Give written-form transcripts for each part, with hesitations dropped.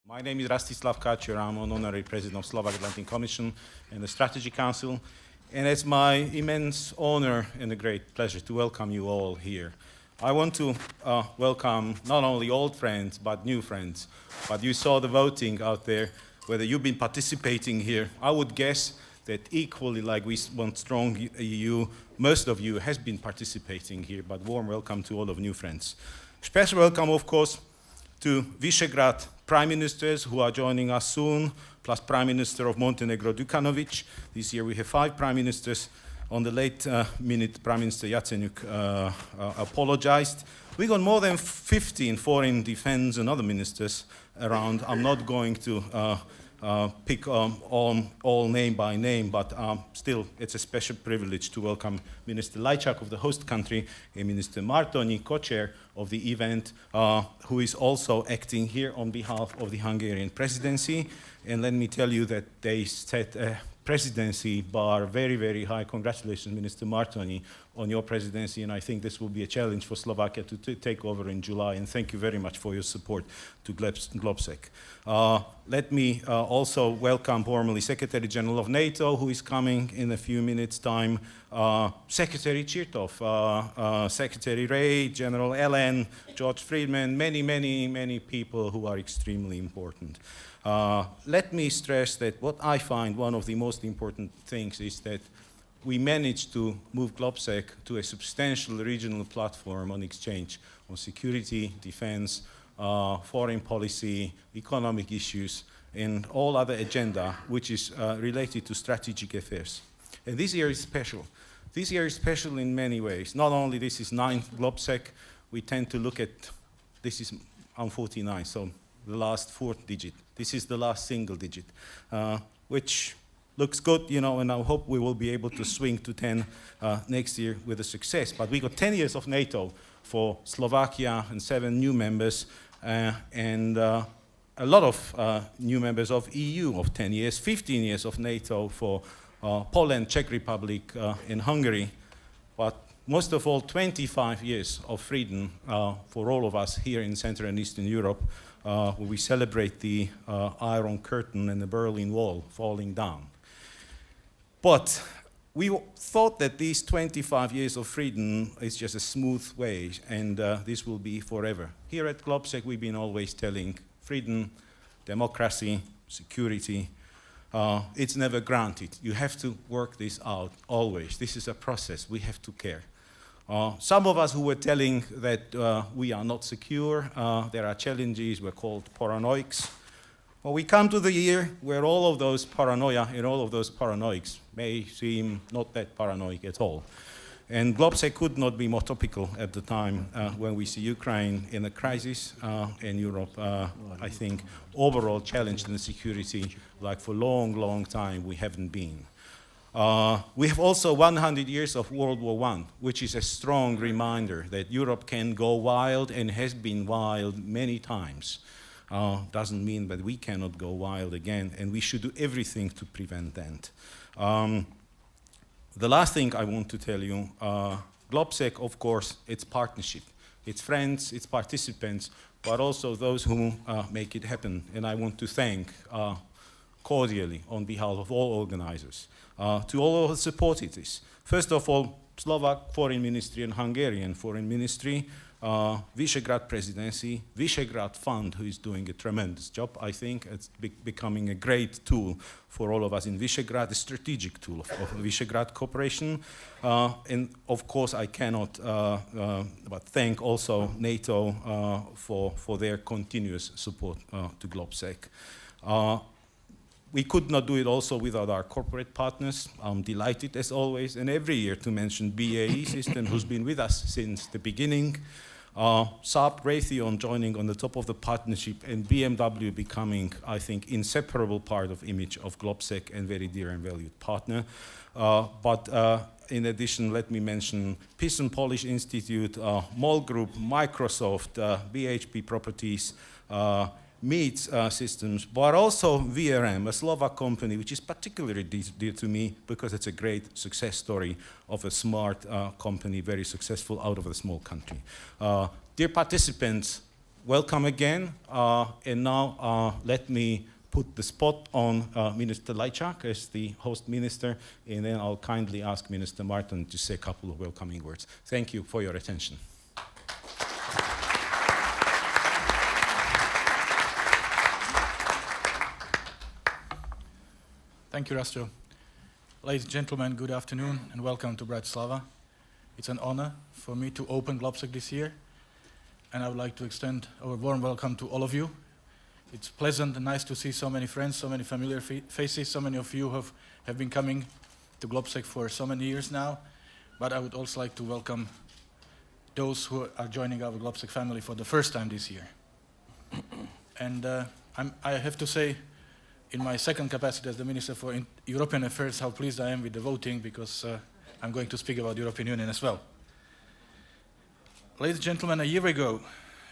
My name is Rastislav Kačer. I'm an honorary president of Slovak Atlantic Commission and the Strategy Council. And it's my immense honor and a great pleasure to welcome you all here. I want to welcome not only old friends, but new friends. But you saw the voting out there, whether you've been participating here. I would guess that equally like we want strong EU, most of you has been participating here, but warm welcome to all of new friends. Special welcome, of course, to Visegrad Prime Ministers who are joining us soon, plus Prime Minister of Montenegro, Đukanović. This year we have 5 Prime Ministers. On the late minute, Prime Minister Jaceňuk apologized. We got more than 15 foreign defense and other ministers around. I'm not going to pick all name by name, but still it's a special privilege to welcome Minister Lajčák of the host country and Minister Martonyi, co-chair of the event, who is also acting here on behalf of the Hungarian presidency. And let me tell you that they set a presidency bar very, very high. Congratulations, Minister Martonyi, on your presidency, and I think this will be a challenge for Slovakia to take over in July, and thank you very much for your support to Globsec. Let me also welcome formally Secretary General of NATO, who is coming in a few minutes' time, Secretary Chirtov, Secretary Ray, General Allen, George Friedman, many people who are extremely important. Let me stress that what I find one of the most important things is that we managed to move Globsec to a substantial regional platform on exchange on security, defense, foreign policy, economic issues, and all other agenda which is related to strategic affairs. And this year is special. This year is special in many ways. Not only this is 9th Globsec, we tend to look at, this is 49, so the last 4th digit. This is the last single digit, which looks good, you know, and I hope we will be able to swing to 10 next year with a success. But we got 10 years of NATO for Slovakia and 7 new members, and a lot of new members of EU of 10 years, 15 years of NATO for Poland, Czech Republic, and Hungary. But most of all, 25 years of freedom for all of us here in Central and Eastern Europe, where we celebrate the Iron Curtain and the Berlin Wall falling down. But we thought that these 25 years of freedom is just a smooth way, and this will be forever. Here at Globsec, we've been always telling freedom, democracy, security, it's never granted. You have to work this out, always. This is a process. We have to care. Some of us who were telling that we are not secure, there are challenges, we're called paranoics. Well, we come to the year where all of those paranoia and all of those paranoics may seem not that paranoid at all. And Globsec could not be more topical at the time when we see Ukraine in a crisis and Europe, I think, overall challenged in security like for a long time we haven't been. We have also 100 years of World War I, which is a strong reminder that Europe can go wild and has been wild many times. Doesn't mean that we cannot go wild again, and we should do everything to prevent that. The last thing I want to tell you, Globsec, of course, it's partnership. It's friends, it's participants, but also those who make it happen. And I want to thank cordially on behalf of all organizers, to all who supported this. First of all, Slovak Foreign Ministry and Hungarian Foreign Ministry, Visegrad Presidency, Visegrad Fund, who is doing a tremendous job. I think it's becoming a great tool for all of us in Visegrad, a strategic tool of Visegrad cooperation. And of course, I cannot but thank also NATO for their continuous support to Globsec. We could not do it also without our corporate partners. I'm delighted, as always, and every year to mention BAE System, who's been with us since the beginning. Saab, Raytheon joining on the top of the partnership, and BMW becoming, I think, inseparable part of image of Globsec and very dear and valued partner. But in addition, let me mention Pearson Polish Institute, MOL Group, Microsoft, BHP Properties, Meets systems, but also VRM, a Slovak company, which is particularly dear to me because it's a great success story of a smart company, very successful out of a small country. Dear participants, welcome again. And now let me put the spot on Minister Lajčák as the host minister, and then I'll kindly ask Minister Martin to say a couple of welcoming words. Thank you for your attention. Thank you, Rastro. Ladies and gentlemen, good afternoon and welcome to Bratislava. It's an honor for me to open Globsec this year, and I would like to extend our warm welcome to all of you. It's pleasant and nice to see so many friends, so many familiar faces. So many of you have been coming to Globsec for so many years now, but I would also like to welcome those who are joining our Globsec family for the first time this year. And I have to say, in my second capacity as the Minister for European Affairs, how pleased I am with the voting, because I'm going to speak about the European Union as well. Ladies and gentlemen, a year ago,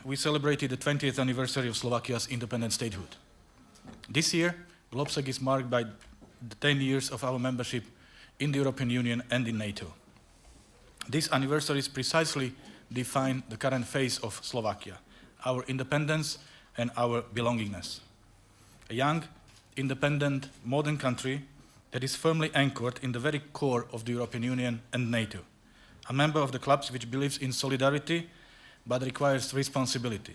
we celebrated the 20th anniversary of Slovakia's independent statehood. This year, Globsec is marked by the 10 years of our membership in the European Union and in NATO. These anniversaries precisely define the current phase of Slovakia, our independence and our belongingness. A young, independent, modern country that is firmly anchored in the very core of the European Union and NATO, a member of the clubs which believes in solidarity but requires responsibility.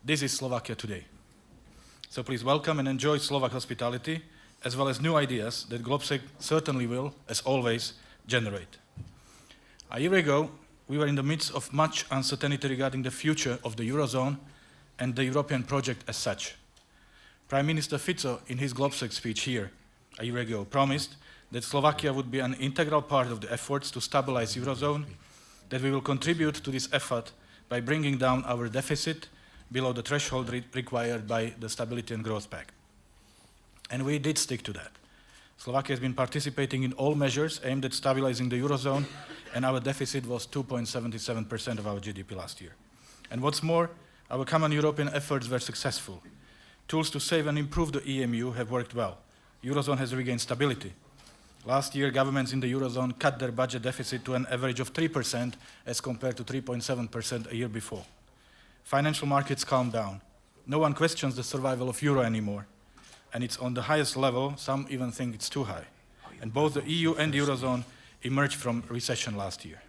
This is Slovakia today. So please welcome and enjoy Slovak hospitality, as well as new ideas that Globsec certainly will, as always, generate. A year ago, we were in the midst of much uncertainty regarding the future of the Eurozone and the European project as such. Prime Minister Fico, in his Globsec speech here a year ago, promised that Slovakia would be an integral part of the efforts to stabilize Eurozone, that we will contribute to this effort by bringing down our deficit below the threshold required by the Stability and Growth Pact. And we did stick to that. Slovakia has been participating in all measures aimed at stabilizing the Eurozone, and our deficit was 2.77% of our GDP last year. And what's more, our common European efforts were successful. Tools to save and improve the EMU have worked well. Eurozone has regained stability. Last year, governments in the Eurozone cut their budget deficit to an average of 3% as compared to 3.7% a year before. Financial markets calmed down. No one questions the survival of euro anymore. And it's on the highest level. Some even think it's too high. And both the EU and the Eurozone emerged from recession last year.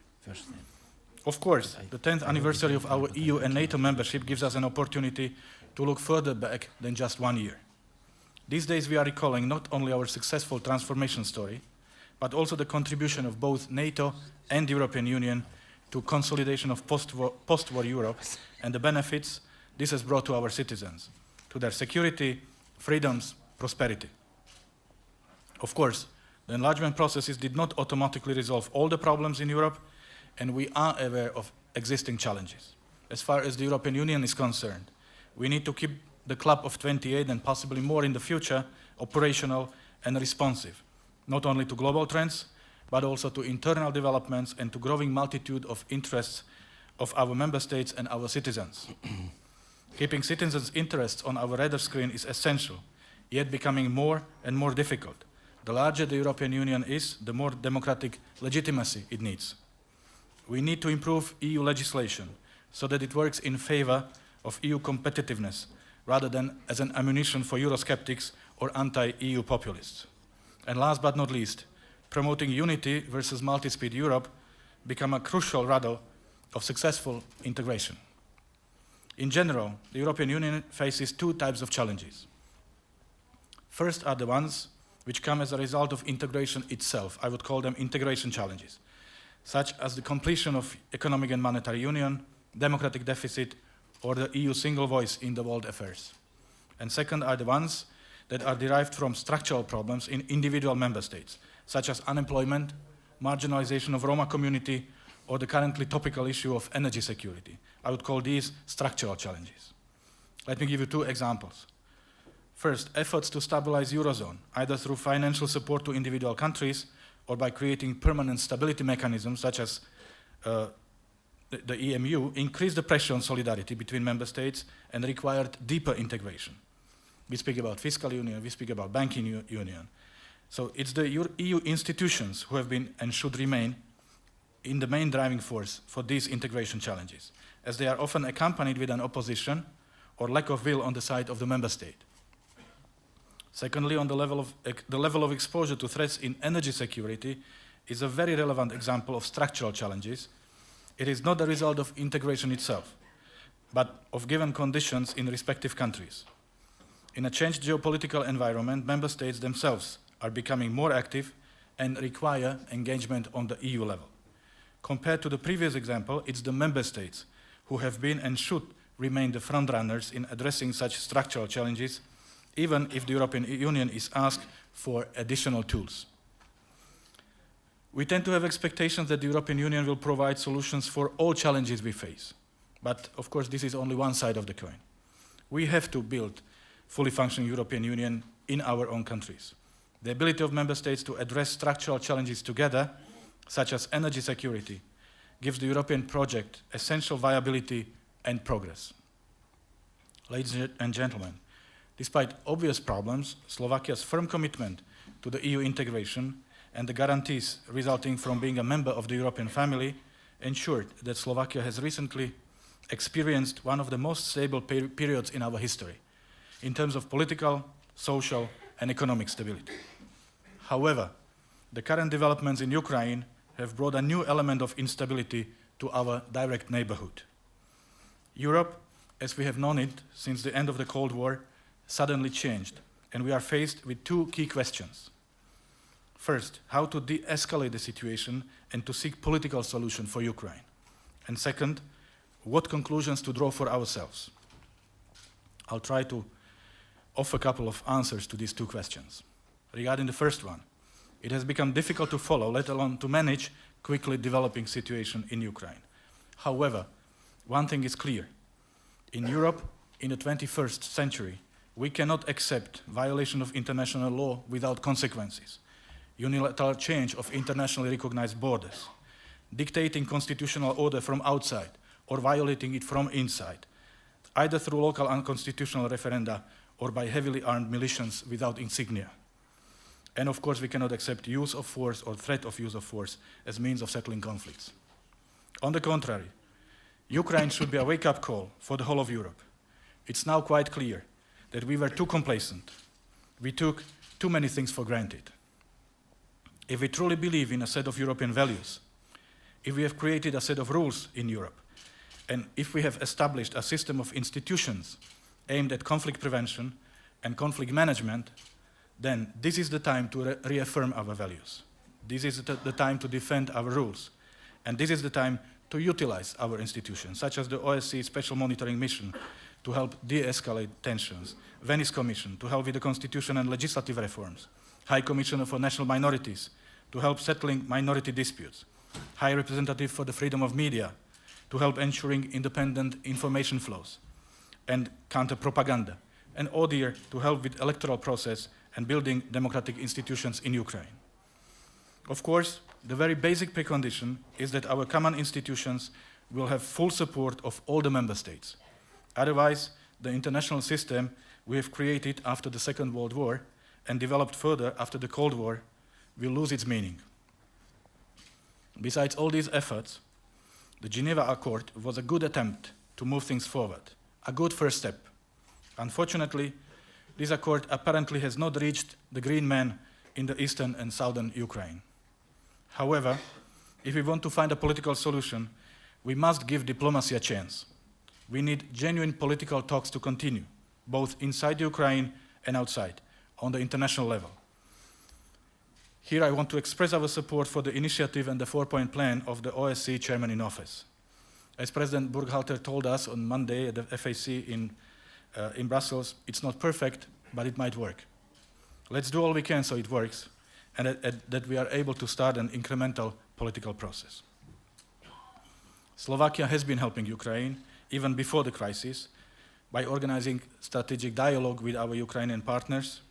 Of course, the 10th anniversary of our EU and NATO membership gives us an opportunity to look further back than just 1 year. These days we are recalling not only our successful transformation story, but also the contribution of both NATO and the European Union to consolidation of post-war Europe and the benefits this has brought to our citizens, to their security, freedoms, prosperity. Of course, the enlargement processes did not automatically resolve all the problems in Europe, and we are aware of existing challenges. As far as the European Union is concerned, we need to keep the club of 28 and possibly more in the future operational and responsive, not only to global trends, but also to internal developments and to growing multitude of interests of our member states and our citizens. Keeping citizens' interests on our radar screen is essential, yet becoming more and more difficult. The larger the European Union is, the more democratic legitimacy it needs. We need to improve EU legislation so that it works in favor of EU competitiveness, rather than as an ammunition for Eurosceptics or anti-EU populists. And last but not least, promoting unity versus multi-speed Europe become a crucial rudder of successful integration. In general, the European Union faces two types of challenges. First are the ones which come as a result of integration itself. I would call them integration challenges, such as the completion of economic and monetary union, democratic deficit, or the EU single voice in the world affairs. And second are the ones that are derived from structural problems in individual member states, such as unemployment, marginalization of Roma community, or the currently topical issue of energy security. I would call these structural challenges. Let me give you two examples. First, efforts to stabilize Eurozone, either through financial support to individual countries or by creating permanent stability mechanisms such as the EMU, increased the pressure on solidarity between member states and required deeper integration. We speak about fiscal union, we speak about banking union. So it's the EU institutions who have been and should remain in the main driving force for these integration challenges, as they are often accompanied with an opposition or lack of will on the side of the member state. Secondly, on the level of exposure to threats in energy security is a very relevant example of structural challenges. It is not the result of integration itself, but of given conditions in respective countries. In a changed geopolitical environment, member states themselves are becoming more active and require engagement on the EU level. Compared to the previous example, it's the member states who have been and should remain the frontrunners in addressing such structural challenges, even if the European Union is asked for additional tools. We tend to have expectations that the European Union will provide solutions for all challenges we face. But of course, this is only one side of the coin. We have to build fully functioning European Union in our own countries. The ability of member states to address structural challenges together, such as energy security, gives the European project essential viability and progress. Ladies and gentlemen, despite obvious problems, Slovakia's firm commitment to the EU integration and the guarantees resulting from being a member of the European family ensured that Slovakia has recently experienced one of the most stable periods in our history in terms of political, social, and economic stability. However, the current developments in Ukraine have brought a new element of instability to our direct neighborhood. Europe, as we have known it since the end of the Cold War, suddenly changed, and we are faced with two key questions. First, how to de-escalate the situation and to seek political solution for Ukraine. And second, what conclusions to draw for ourselves. I'll try to offer a couple of answers to these two questions. Regarding the first one, it has become difficult to follow, let alone to manage, quickly developing situation in Ukraine. However, one thing is clear. In Europe, in the 21st century, we cannot accept violation of international law without consequences, unilateral change of internationally recognized borders, dictating constitutional order from outside or violating it from inside, either through local unconstitutional referenda or by heavily armed militias without insignia. And of course, we cannot accept use of force or threat of use of force as means of settling conflicts. On the contrary, Ukraine should be a wake-up call for the whole of Europe. It's now quite clear that we were too complacent. We took too many things for granted. If we truly believe in a set of European values, if we have created a set of rules in Europe, and if we have established a system of institutions aimed at conflict prevention and conflict management, then this is the time to reaffirm our values. This is the time to defend our rules. And this is the time to utilize our institutions, such as the OSCE Special Monitoring Mission, to help de-escalate tensions, Venice Commission, to help with the constitution and legislative reforms, High Commissioner for National Minorities, to help settling minority disputes, High Representative for the Freedom of Media, to help ensuring independent information flows and counter-propaganda, and ODIHR to help with electoral process and building democratic institutions in Ukraine. Of course, the very basic precondition is that our common institutions will have full support of all the member states. Otherwise, the international system we have created after the Second World War and developed further after the Cold War will lose its meaning. Besides all these efforts, the Geneva Accord was a good attempt to move things forward, a good first step. Unfortunately, this accord apparently has not reached the green man in the eastern and southern Ukraine. However, if we want to find a political solution, we must give diplomacy a chance. We need genuine political talks to continue, both inside Ukraine and outside, on the international level. Here I want to express our support for the initiative and the four-point plan of the OSCE chairman in office. As President Burkhalter told us on Monday at the FAC in Brussels, it's not perfect, but it might work. Let's do all we can so it works, and that we are able to start an incremental political process. Slovakia has been helping Ukraine, even before the crisis, by organizing strategic dialogue with our Ukrainian partners.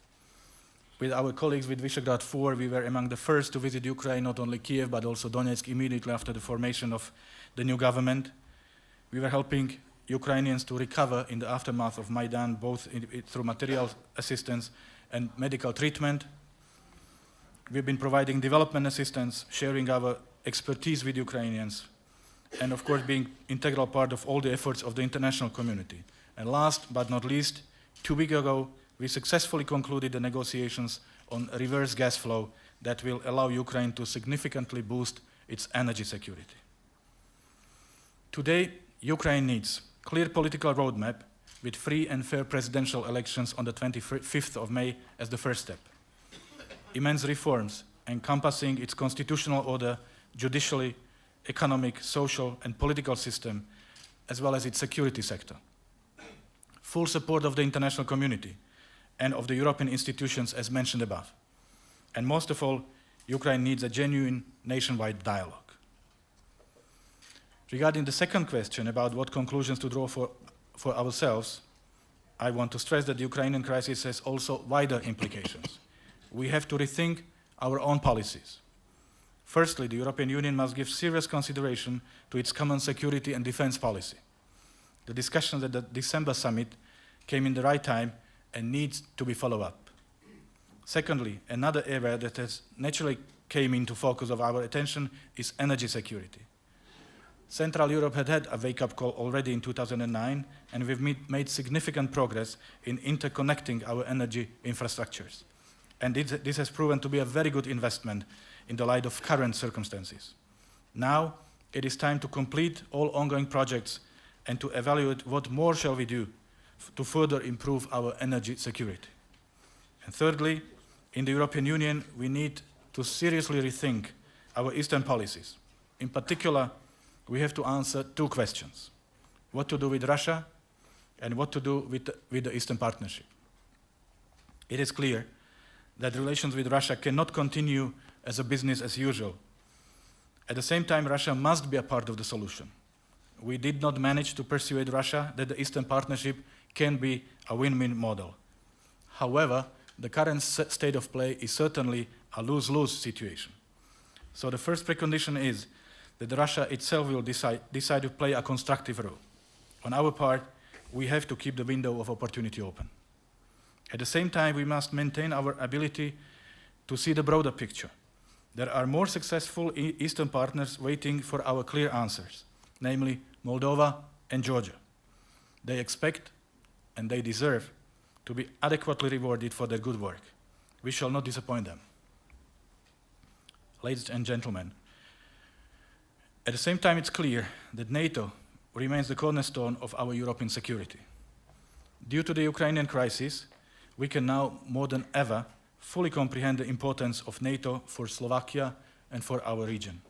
With our colleagues with Visegrad 4, we were among the first to visit Ukraine, not only Kiev, but also Donetsk immediately after the formation of the new government. We were helping Ukrainians to recover in the aftermath of Maidan, both through material assistance and medical treatment. We've been providing development assistance, sharing our expertise with Ukrainians, and of course being integral part of all the efforts of the international community. And last but not least, 2 weeks ago, we successfully concluded the negotiations on reverse gas flow that will allow Ukraine to significantly boost its energy security. Today, Ukraine needs a clear political roadmap with free and fair presidential elections on the 25th of May as the first step. Immense reforms encompassing its constitutional order, judiciary, economic, social, and political system, as well as its security sector. Full support of the international community and of the European institutions as mentioned above. And most of all, Ukraine needs a genuine nationwide dialogue. Regarding the second question about what conclusions to draw for ourselves, I want to stress that the Ukrainian crisis has also wider implications. We have to rethink our own policies. Firstly, the European Union must give serious consideration to its common security and defense policy. The discussions at the December summit came in the right time and needs to be followed up. Secondly, another area that has naturally came into focus of our attention is energy security. Central Europe had a wake-up call already in 2009, and we've made significant progress in interconnecting our energy infrastructures. And this has proven to be a very good investment in the light of current circumstances. Now, it is time to complete all ongoing projects and to evaluate what more shall we do to further improve our energy security. And thirdly, in the European Union, we need to seriously rethink our Eastern policies. In particular, we have to answer 2 questions: what to do with Russia and what to do with the Eastern Partnership. It is clear that relations with Russia cannot continue as a business as usual. At the same time, Russia must be a part of the solution. We did not manage to persuade Russia that the Eastern Partnership can be a win-win model. However, the current state of play is certainly a lose-lose situation. So the first precondition is that Russia itself will decide to play a constructive role. On our part, we have to keep the window of opportunity open. At the same time, we must maintain our ability to see the broader picture. There are more successful Eastern partners waiting for our clear answers, namely Moldova and Georgia. They expect and they deserve to be adequately rewarded for their good work. We shall not disappoint them. Ladies and gentlemen, at the same time, it's clear that NATO remains the cornerstone of our European security. Due to the Ukrainian crisis, we can now, more than ever, fully comprehend the importance of NATO for Slovakia and for our region.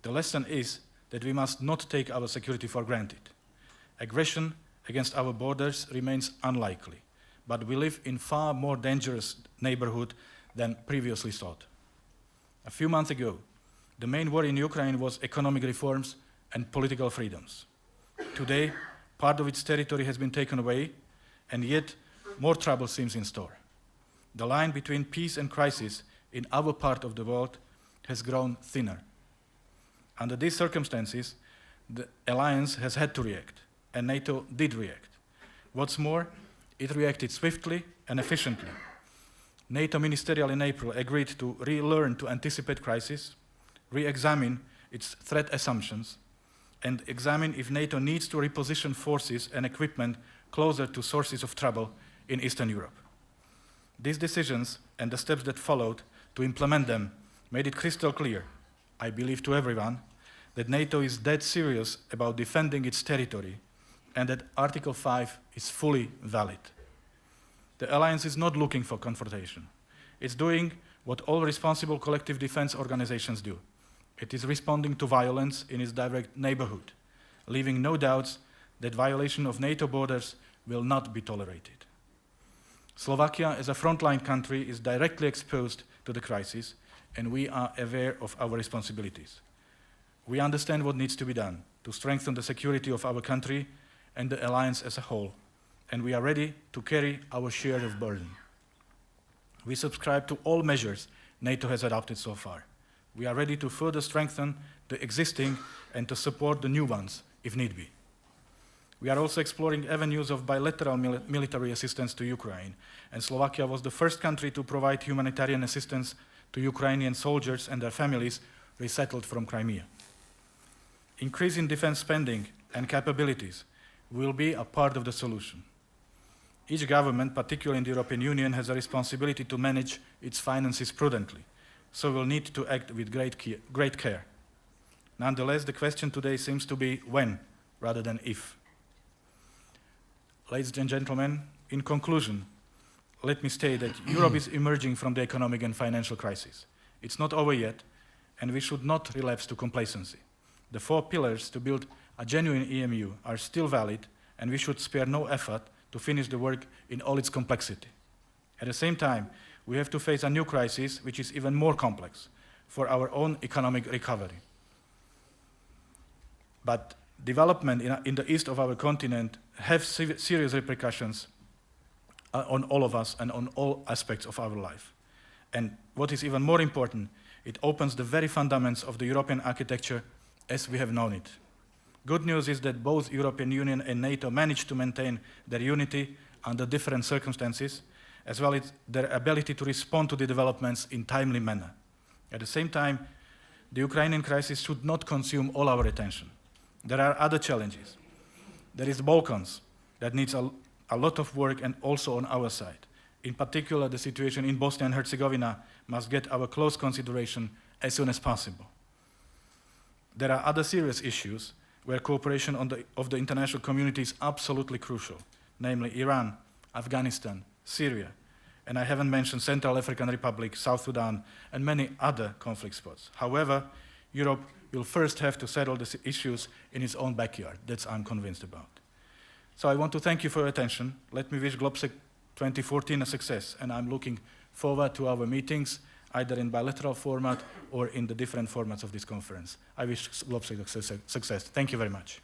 The lesson is that we must not take our security for granted. Aggression against our borders remains unlikely, but we live in far more dangerous neighborhood than previously thought. A few months ago, the main worry in Ukraine was economic reforms and political freedoms. Today, part of its territory has been taken away, and yet more trouble seems in store. The line between peace and crisis in our part of the world has grown thinner. Under these circumstances, the alliance has had to react, and NATO did react. What's more, it reacted swiftly and efficiently. NATO ministerial in April agreed to relearn to anticipate crisis, re-examine its threat assumptions, and examine if NATO needs to reposition forces and equipment closer to sources of trouble in Eastern Europe. These decisions and the steps that followed to implement them made it crystal clear, I believe to everyone, that NATO is dead serious about defending its territory and that Article 5 is fully valid. The alliance is not looking for confrontation. It's doing what all responsible collective defense organizations do. It is responding to violence in its direct neighborhood, leaving no doubts that violation of NATO borders will not be tolerated. Slovakia, as a frontline country, is directly exposed to the crisis, and we are aware of our responsibilities. We understand what needs to be done to strengthen the security of our country and the alliance as a whole, and we are ready to carry our share of burden. We subscribe to all measures NATO has adopted so far. We are ready to further strengthen the existing and to support the new ones, if need be. We are also exploring avenues of bilateral military assistance to Ukraine, and Slovakia was the first country to provide humanitarian assistance to Ukrainian soldiers and their families resettled from Crimea. Increasing defense spending and capabilities will be a part of the solution. Each government, particularly in the European Union, has a responsibility to manage its finances prudently, so will need to act with great care. Nonetheless, the question today seems to be when, rather than if. Ladies and gentlemen, in conclusion, let me state that Europe is emerging from the economic and financial crisis. It's not over yet, and we should not relapse to complacency. The 4 pillars to build a genuine EMU are still valid, and we should spare no effort to finish the work in all its complexity. At the same time, we have to face a new crisis, which is even more complex, for our own economic recovery. But development in the east of our continent have serious repercussions on all of us and on all aspects of our life. And what is even more important, it opens the very fundamentals of the European architecture as we have known it. Good news is that both European Union and NATO managed to maintain their unity under different circumstances, as well as their ability to respond to the developments in timely manner. At the same time, the Ukrainian crisis should not consume all our attention. There are other challenges. There is the Balkans that needs a lot of work, and also on our side. In particular, the situation in Bosnia and Herzegovina must get our close consideration as soon as possible. There are other serious issues where cooperation of the international community is absolutely crucial, namely Iran, Afghanistan, Syria, and I haven't mentioned Central African Republic, South Sudan, and many other conflict spots. However, Europe will first have to settle these issues in its own backyard. That's I'm convinced about. So I want to thank you for your attention. Let me wish Globsec 2014 a success, and I'm looking forward to our meetings, either in bilateral format or in the different formats of this conference. I wish Globsec success. Thank you very much.